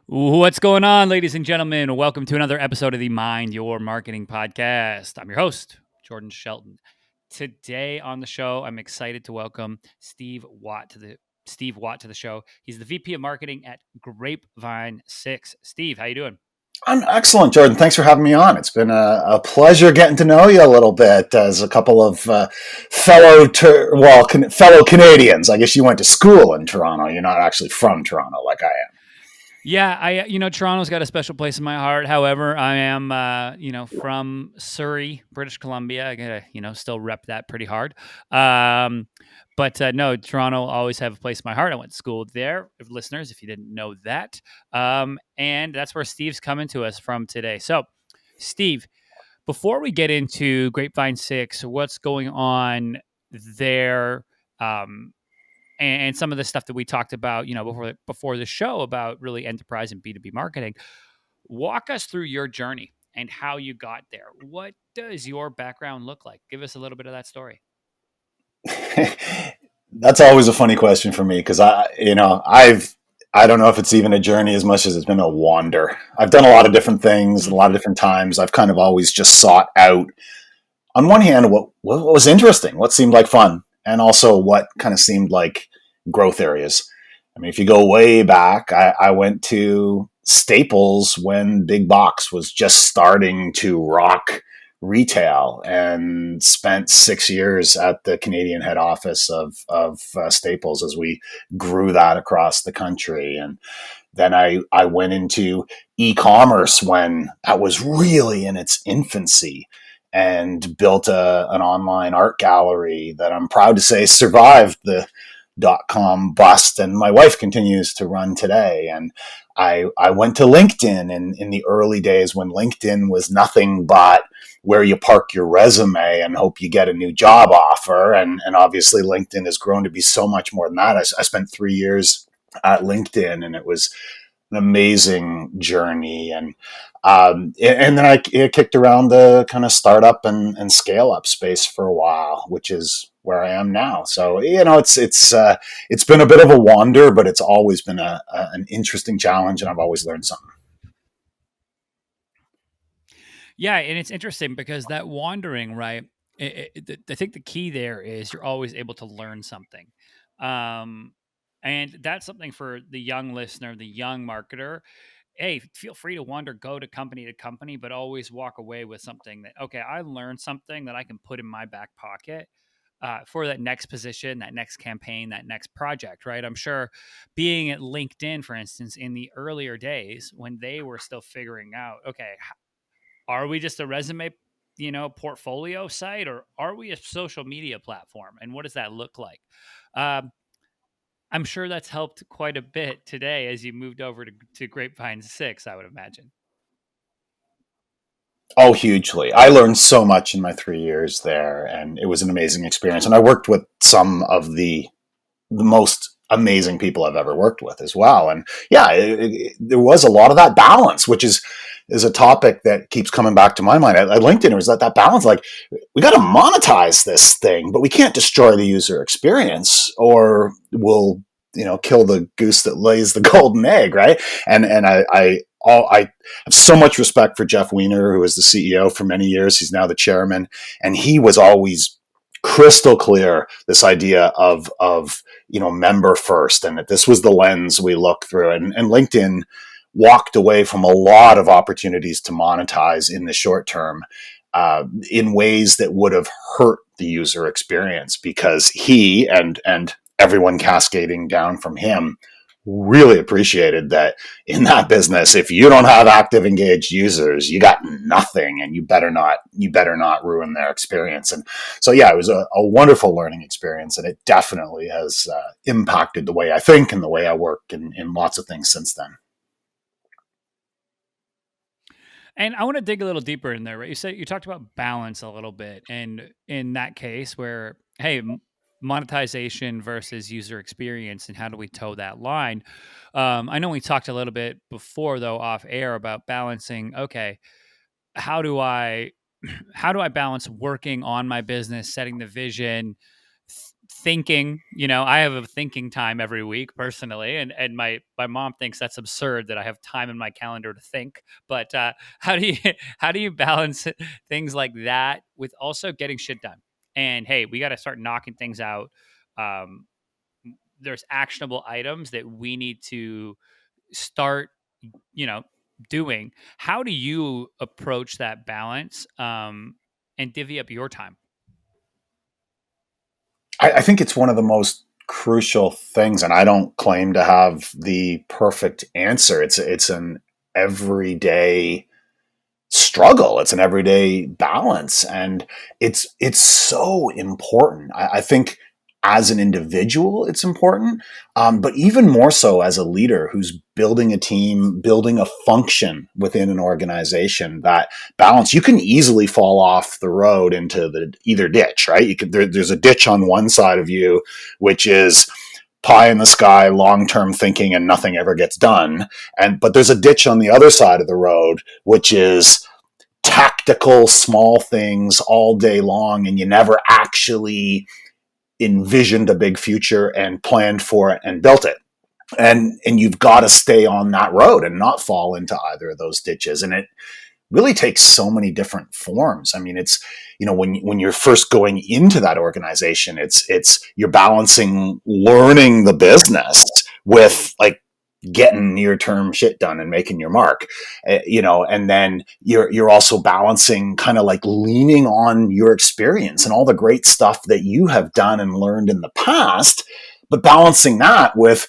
What's going on, ladies and gentlemen? Welcome to another episode of the Mind Your Marketing podcast. I'm your host, Jordan Shelton. Today on the show, I'm excited to welcome Steve Watt to the show. He's the VP of Marketing at Grapevine 6. Steve, how you doing? I'm excellent, Jordan. Thanks for having me on. It's been a pleasure getting to know you a little bit as a couple of fellow Canadians. I guess you went to school in Toronto. You're not actually from Toronto like I am. Yeah, Toronto's got a special place in my heart. However, I am, from Surrey, British Columbia. I gotta, still rep that pretty hard. But no, Toronto always have a place in my heart. I went to school there, listeners, if you didn't know that. And that's where Steve's coming to us from today. So, Steve, before we get into Grapevine 6, what's going on there? And some of the stuff that we talked about, before the show about really enterprise and B2B marketing. Walk us through your journey and how you got there. What does your background look like? Give us a little bit of that story. That's always a funny question for me because I don't know if it's even a journey as much as it's been a wander. I've done a lot of different things, a lot of different times. I've kind of always just sought out, on one hand, what was interesting, what seemed like fun, and also what kind of seemed like growth areas. I mean, if you go way back, I went to Staples when Big Box was just starting to rock retail and spent 6 years at the Canadian head office of Staples as we grew that across the country. And then I went into e-commerce when that was really in its infancy and built an online art gallery that I'm proud to say survived the .com bust, and my wife continues to run today. And I went to LinkedIn in the early days when LinkedIn was nothing but where you park your resume and hope you get a new job offer. And obviously LinkedIn has grown to be so much more than that. I spent 3 years at LinkedIn, and it was an amazing journey. And then I kicked around the kind of startup and scale up space for a while, which is where I am now. So it's been a bit of a wander, but it's always been an interesting challenge, and I've always learned something. Yeah, and it's interesting because that wandering, right? I think the key there is you're always able to learn something. Um, and that's something for the young listener, the young marketer. Hey, feel free to wander, go to company, but always walk away with something that, okay, I learned something that I can put in my back pocket for that next position, that next campaign, that next project, right? I'm sure being at LinkedIn, for instance, in the earlier days when they were still figuring out, okay, are we just a resume, portfolio site, or are we a social media platform? And what does that look like? Um, I'm sure that's helped quite a bit today as you moved over to Grapevine 6, I would imagine. Oh, hugely. I learned so much in my 3 years there, and it was an amazing experience. And I worked with some of the most amazing people I've ever worked with as well. And yeah, there was a lot of that balance, which is a topic that keeps coming back to my mind at LinkedIn. It was that balance, like we got to monetize this thing, but we can't destroy the user experience, or we'll kill the goose that lays the golden egg, right? And I have so much respect for Jeff Weiner, who was the CEO for many years. He's now the chairman, and he was always crystal clear this idea of member first, and that this was the lens we look through. And LinkedIn walked away from a lot of opportunities to monetize in the short term in ways that would have hurt the user experience, because he and everyone cascading down from him really appreciated that in that business, if you don't have active engaged users, you got nothing, and you better not ruin their experience. And so yeah, it was a wonderful learning experience, and it definitely has impacted the way I think and the way I work in lots of things since then. And I want to dig a little deeper in there, right? You talked about balance a little bit, and in that case, where hey, monetization versus user experience, and how do we toe that line? I know we talked a little bit before, though, off air about balancing. Okay, how do I how do I balance working on my business, setting the vision, thinking. I have a thinking time every week personally, and my mom thinks that's absurd that I have time in my calendar to think. But how do you how do you balance things like that with also getting shit done? And hey, we got to start knocking things out. Um, there's actionable items that we need to start, you know, doing. How do you approach that balance, and divvy up your time? I think it's one of the most crucial things, and I don't claim to have the perfect answer. It's an everyday struggle. It's an everyday balance, and it's so important. I think as an individual, it's important, but even more so as a leader who's building a team, building a function within an organization. That balance, you can easily fall off the road into the either ditch, right? There's a ditch on one side of you, which is pie in the sky, long term thinking, and nothing ever gets done. But there's a ditch on the other side of the road, which is tactical small things all day long, and you never actually envisioned a big future and planned for it and built it. And you've got to stay on that road and not fall into either of those ditches. And it really takes so many different forms. I mean, it's, when you're first going into that organization, it's you're balancing learning the business with like getting near term shit done and making your mark. And then you're also balancing kind of like leaning on your experience and all the great stuff that you have done and learned in the past, but balancing that with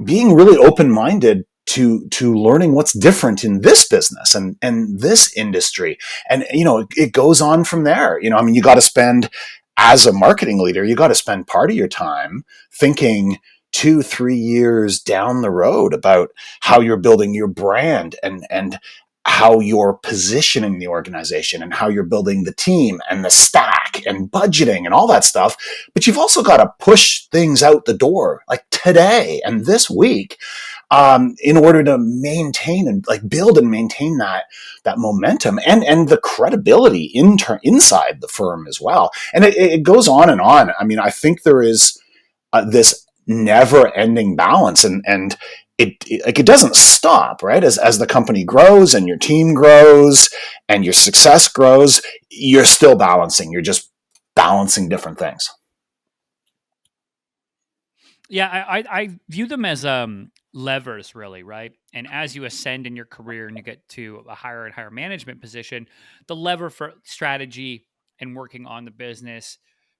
being really open minded to learning what's different in this business and this industry. And it goes on from there. I mean, you got to spend, as a marketing leader, you got to spend part of your time thinking 2-3 years down the road about how you're building your brand and how you're positioning the organization and how you're building the team and the stack and budgeting and all that stuff. But you've also got to push things out the door like today and this week, in order to maintain and like build and maintain that momentum and the credibility inside the firm as well. And it goes on and on. I mean, I think there is this never-ending balance, and it doesn't stop, right? As the company grows and your team grows and your success grows, you're still balancing. You're just balancing different things. Yeah, I view them as levers, really, right? And as you ascend in your career and you get to a higher and higher management position, the lever for strategy and working on the business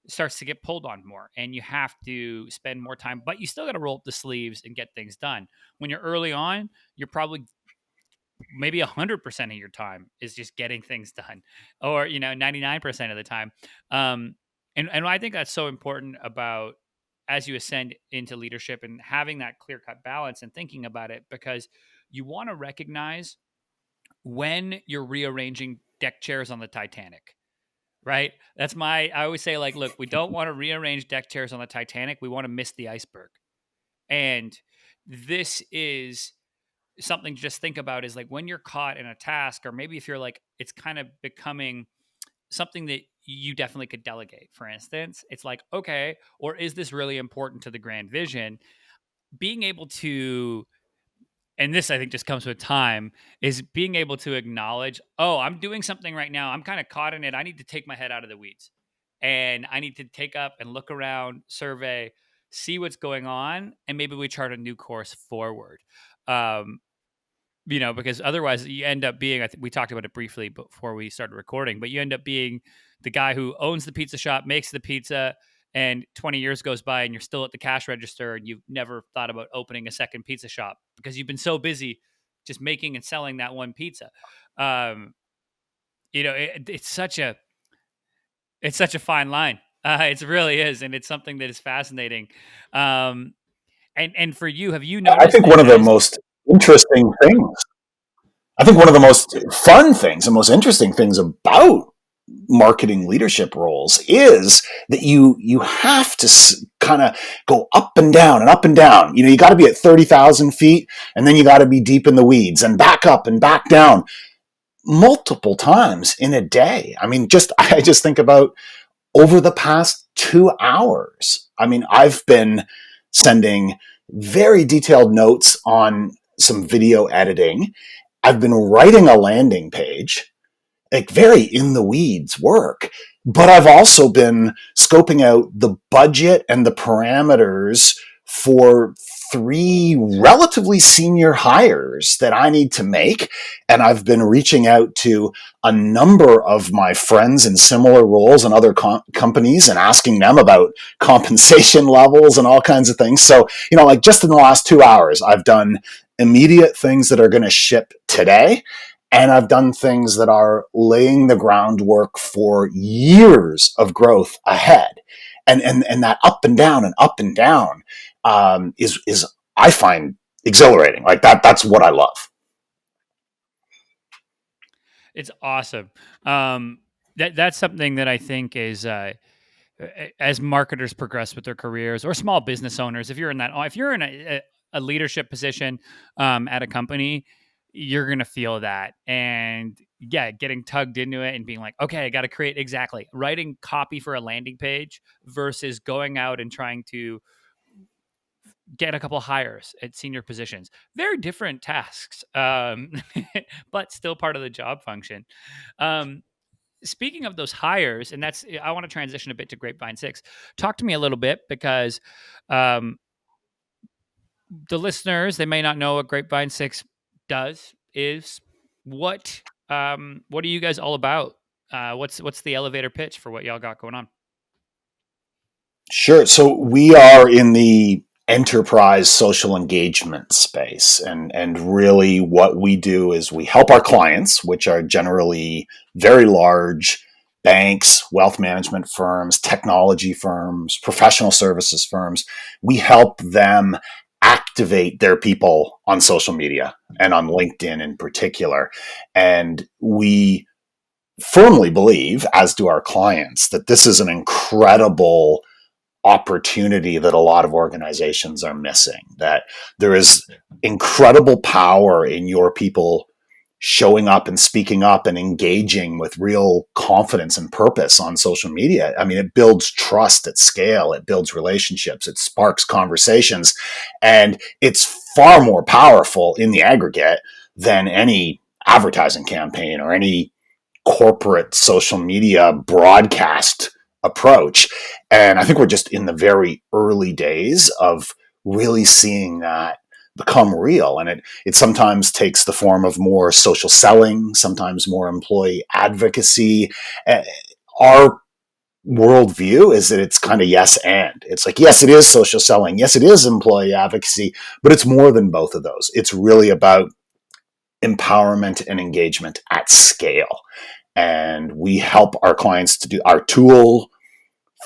starts to get pulled on more, and you have to spend more time. But you still got to roll up the sleeves and get things done. When you're early on, you're probably maybe 100% of your time is just getting things done, or 99% of the time. Um and I think that's so important about as you ascend into leadership and having that clear cut balance and thinking about it, because you want to recognize when you're rearranging deck chairs on the Titanic, right? I always say, like, look, we don't want to rearrange deck chairs on the Titanic, we want to miss the iceberg. And this is something to just think about, is like when you're caught in a task, or maybe if you're like, it's kind of becoming something that you definitely could delegate, for instance, it's like, okay, or is this really important to the grand vision? Being able to, and this I think just comes with time, is being able to acknowledge, oh, I'm doing something right now, I'm kind of caught in it, I need to take my head out of the weeds, and I need to take up and look around, survey, see what's going on, and maybe we chart a new course forward. um, because otherwise you end up being, I think we talked about it briefly before we started recording, but you end up being the guy who owns the pizza shop, makes the pizza, and 20 years goes by and you're still at the cash register and you've never thought about opening a second pizza shop because you've been so busy just making and selling that one pizza. Um, it's such a fine line. It really is, and it's something that is fascinating. Um, and for you, have you I noticed think that one of the as most interesting things, I think one of the most fun things and most interesting things about marketing leadership roles is that you have to kind of go up and down and up and down. You got to be at 30,000 feet, and then you got to be deep in the weeds and back up and back down multiple times in a day. I mean, I just think about over the past 2 hours, I mean, I've been sending very detailed notes on some video editing. I've been writing a landing page, like very in the weeds work. But I've also been scoping out the budget and the parameters for three relatively senior hires that I need to make. And I've been reaching out to a number of my friends in similar roles in other companies and asking them about compensation levels and all kinds of things. So, like just in the last 2 hours, I've done immediate things that are going to ship today. And I've done things that are laying the groundwork for years of growth ahead. And that up and down is I find exhilarating. Like that's what I love. It's awesome. That's something that I think is as marketers progress with their careers, or small business owners, if you're in a leadership position at a company, you're gonna feel that. And yeah, getting tugged into it and being like, okay, I got to create exactly writing copy for a landing page versus going out and trying to get a couple of hires at senior positions. Very different tasks, but still part of the job function. Um, Speaking of those hires, and I want to transition a bit to Grapevine 6. Talk to me a little bit, because um, the listeners, they may not know what Grapevine 6 does. Is what are you guys all about? What's the elevator pitch for what y'all got going on? Sure. So we are in the enterprise social engagement space, and really what we do is we help our clients, which are generally very large banks, wealth management firms, technology firms, professional services firms. We help them activate their people on social media and on LinkedIn in particular. And we firmly believe, as do our clients, that this is an incredible opportunity that a lot of organizations are missing, that there is incredible power in your people showing up and speaking up and engaging with real confidence and purpose on social media. I mean, it builds trust at scale, it builds relationships, it sparks conversations, and it's far more powerful in the aggregate than any advertising campaign or any corporate social media broadcast approach. And I think we're just in the very early days of really seeing that become real. And it sometimes takes the form of more social selling, sometimes more employee advocacy. Our worldview is that it's kind of yes and. It's like, yes, it is social selling. Yes, it is employee advocacy, but it's more than both of those. It's really about empowerment and engagement at scale. And we help our clients to do. Our tool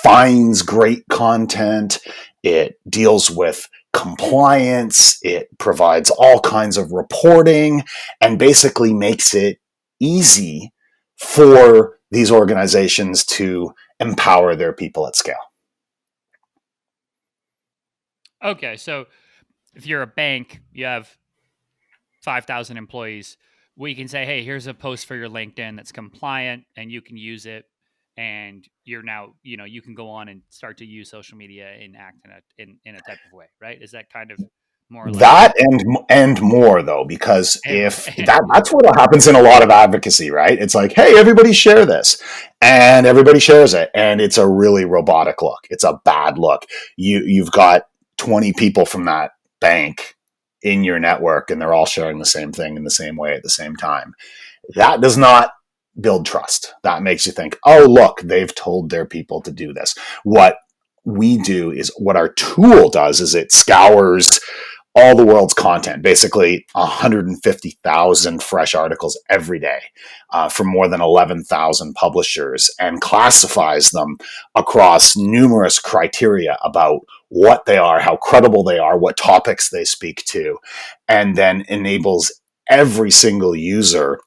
finds great content, it deals with compliance, it provides all kinds of reporting, and basically makes it easy for these organizations to empower their people at scale. Okay, so if you're a bank, you have 5,000 employees, we can say, hey, here's a post for your LinkedIn that's compliant and you can use it. And you're now, you can go on and start to use social media and act in a type of way, right? Is that kind of more or less? That and more though, because And if that's what happens in a lot of advocacy, right? It's like, hey, everybody share this, and everybody shares it, and it's a really robotic look. It's a bad look. You've got 20 people from that bank in your network, and they're all sharing the same thing in the same way at the same time. That does not build trust. That makes you think, oh, look, they've told their people to do this. What we do is, what our tool does is it scours all the world's content, basically 150,000 fresh articles every day from more than 11,000 publishers, and classifies them across numerous criteria about what they are, how credible they are, what topics they speak to, and then enables every single user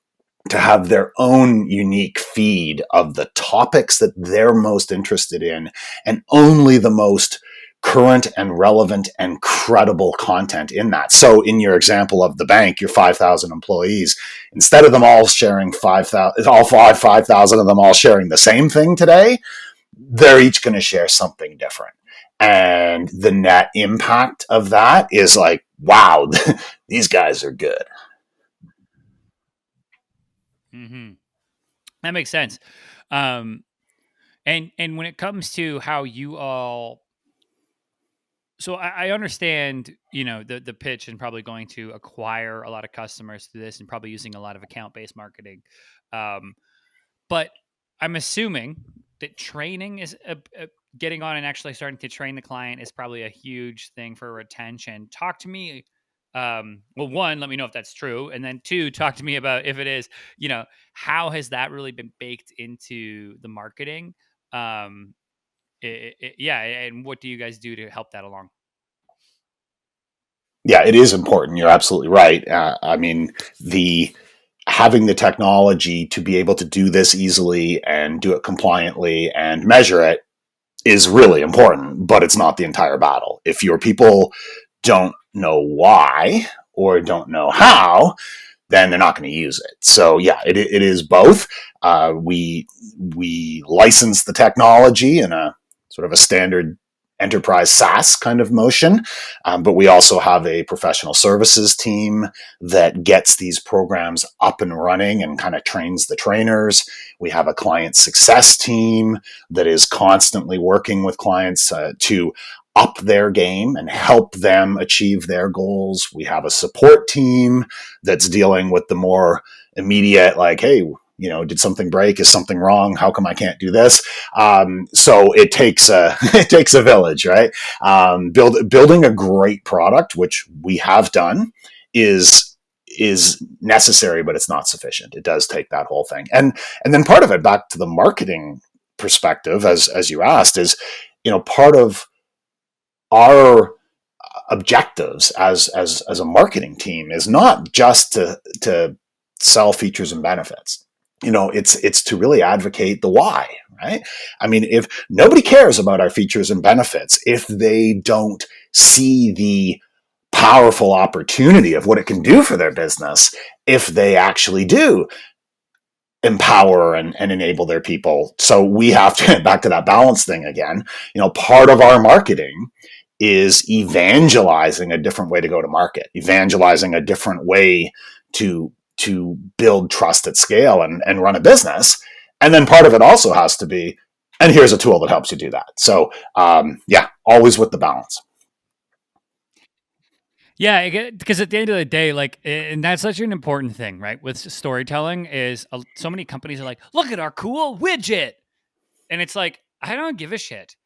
to have their own unique feed of the topics that they're most interested in, and only the most current and relevant and credible content in that. So in your example of the bank, your 5,000 employees, instead of them all sharing 5,000, all 5,000 of them all sharing the same thing today, they're each going to share something different. And the net impact of that is like, wow, these guys are good. Hmm. That makes sense. Um, and when it comes to how you all, so I understand, the pitch and probably going to acquire a lot of customers through this and probably using a lot of account based marketing. Um, But I'm assuming that training is getting on and actually starting to train the client is probably a huge thing for retention. Talk to me. Well, one, let me know if that's true, and then two, talk to me about if it is. How has that really been baked into the marketing? Um, yeah, and what do you guys do to help that along? Yeah, it is important. You're absolutely right. I mean, the having the technology to be able to do this easily and do it compliantly and measure it is really important, but it's not the entire battle. If your people don't know why or don't know how, then they're not going to use it. So yeah, it is both. We license the technology in a sort of a standard enterprise SaaS kind of motion, but we also have a professional services team that gets these programs up and running and kind of trains the trainers. We have a client success team that is constantly working with clients to up their game and help them achieve their goals. We have a support team that's dealing with the more immediate, like, hey, did something break? Is something wrong? How come I can't do this? So it takes a it takes a village, right? Building a great product, which we have done, is necessary, but it's not sufficient. It does take that whole thing, and then part of it, back to the marketing perspective, as you asked, is part of our objectives as a marketing team is not just to sell features and benefits. It's to really advocate the why, right? I mean, if nobody cares about our features and benefits, if they don't see the powerful opportunity of what it can do for their business, if they actually do empower and enable their people. So we have to back to that balance thing again. Part of our marketing is evangelizing a different way to go to market, evangelizing a different way to build trust at scale and run a business. And then part of it also has to be, and here's a tool that helps you do that. So yeah, always with the balance. Yeah, because at the end of the day, like, and that's such an important thing, right? With storytelling, is so many companies are like, "Look at our cool widget," and it's like, I don't give a shit.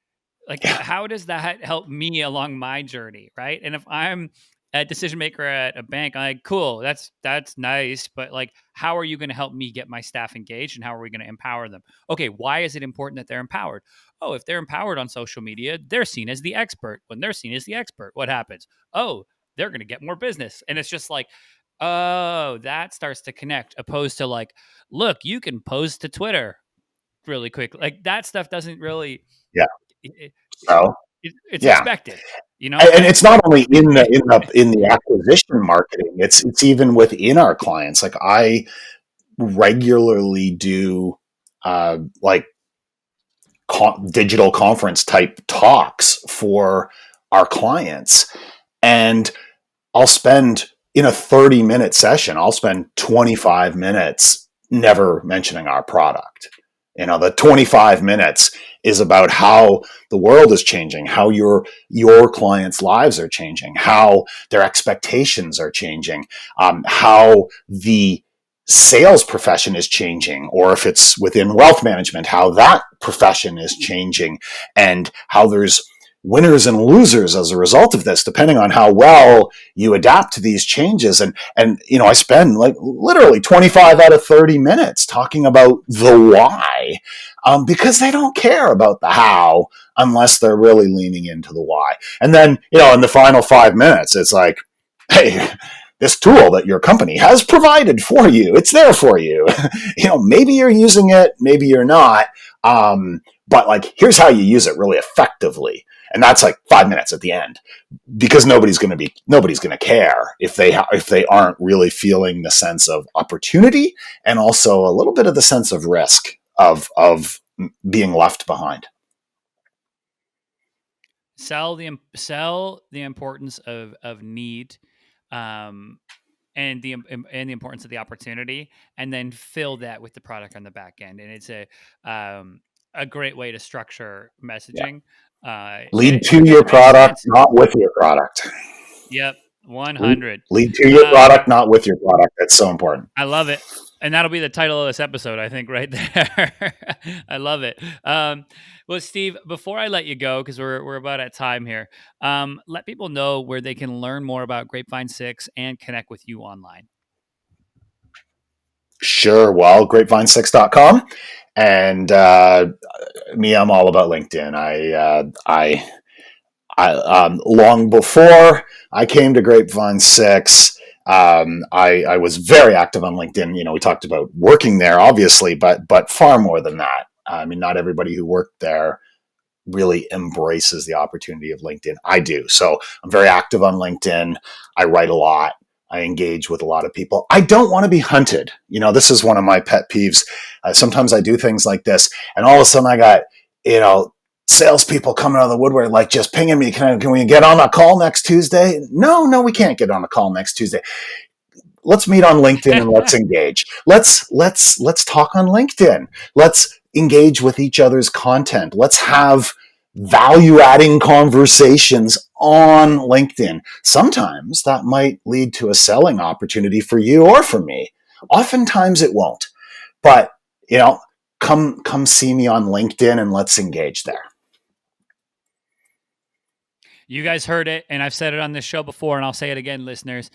Like, Yeah, how does that help me along my journey, right? And if I'm a decision maker at a bank, I'm like, cool, that's nice, but like, how are you going to help me get my staff engaged, and how are we going to empower them? Okay, why is it important that they're empowered? Oh, if they're empowered on social media, they're seen as the expert. When they're seen as the expert, what happens? Oh, they're going to get more business, and it's just like, oh, that starts to connect, opposed to like, look, you can post to Twitter really quick. Like, that stuff doesn't really yeah. it, So it's yeah, expected, and and it's not only in the acquisition marketing. It's even within our clients. Like I regularly do like digital conference type talks for our clients, and I'll spend in a 30-minute session, I'll spend 25 minutes never mentioning our product. The 25 minutes is about how the world is changing, how your clients' lives are changing, how their expectations are changing, how the sales profession is changing, or if it's within wealth management, how that profession is changing, and how there's winners and losers as a result of this, depending on how well you adapt to these changes. And I spend like literally 25 out of 30 minutes talking about the why, because they don't care about the how unless they're really leaning into the why. And then in the final 5 minutes, it's like, hey, this tool that your company has provided for you, it's there for you. Maybe you're using it, maybe you're not, but like, here's how you use it really effectively. And that's like 5 minutes at the end, because nobody's going to care if they aren't really feeling the sense of opportunity, and also a little bit of the sense of risk of being left behind. sell the importance of need, um, and the importance of the opportunity, and then fill that with the product on the back end. And it's a great way to structure Yeah. messaging. Lead And to it your makes product, sense. not with your product. Yep, 100. Lead to your Um, product, not with your product. That's so important. I love it. And that'll be the title of this episode, I think, right there. I love it. Well, Steve, before I let you go, because we're about at time here, let people know where they can learn more about Grapevine 6 and connect with you online. Sure. Well, grapevine6.com. And me, I'm all about LinkedIn. Long before I came to Grapevine 6, I was very active on LinkedIn. We talked about working there, obviously, but far more than that. I mean, not everybody who worked there really embraces the opportunity of LinkedIn. I do. So I'm very active on LinkedIn. I write a lot. I engage with a lot of people. I don't want to be hunted. This is one of my pet peeves. Sometimes I do things like this, and all of a sudden I got, salespeople coming out of the woodwork, like just pinging me. Can we get on a call next Tuesday? No, we can't get on a call next Tuesday. Let's meet on LinkedIn and let's engage. Let's talk on LinkedIn. Let's engage with each other's content. Let's have value adding conversations on LinkedIn. Sometimes that might lead to a selling opportunity for you or for me. Oftentimes it won't. But, you know, come see me on LinkedIn and let's engage there. You guys heard it, and I've said it on this show before, and I'll say it again, listeners.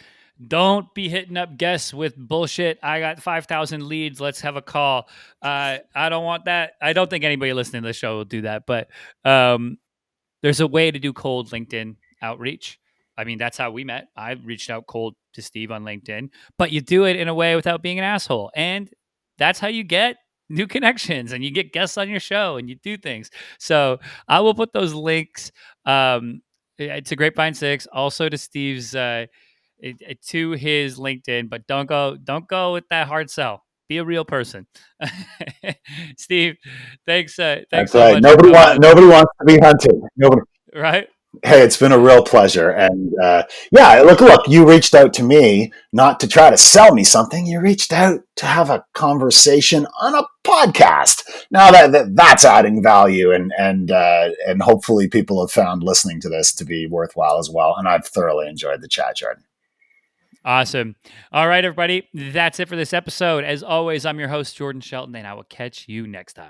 Don't be hitting up guests with bullshit. I got 5,000 leads. Let's have a call. I don't want that. I don't think anybody listening to the show will do that, but there's a way to do cold LinkedIn outreach. I mean, that's how we met. I reached out cold to Steve on LinkedIn, but you do it in a way without being an asshole. And that's how you get new connections and you get guests on your show and you do things. So I will put those links to Grapevine 6, also to Steve's to his LinkedIn, but don't go with that hard sell. Be a real person. Steve, thanks That's so right. much for coming on. Nobody wants to be hunted. Nobody. Right? Hey, it's been a real pleasure. And yeah, look, you reached out to me not to try to sell me something. You reached out to have a conversation on a podcast. Now that's adding value, and hopefully people have found listening to this to be worthwhile as well. And I've thoroughly enjoyed the chat, Jordan. Awesome. All right, everybody. That's it for this episode. As always, I'm your host, Jordan Shelton, and I will catch you next time.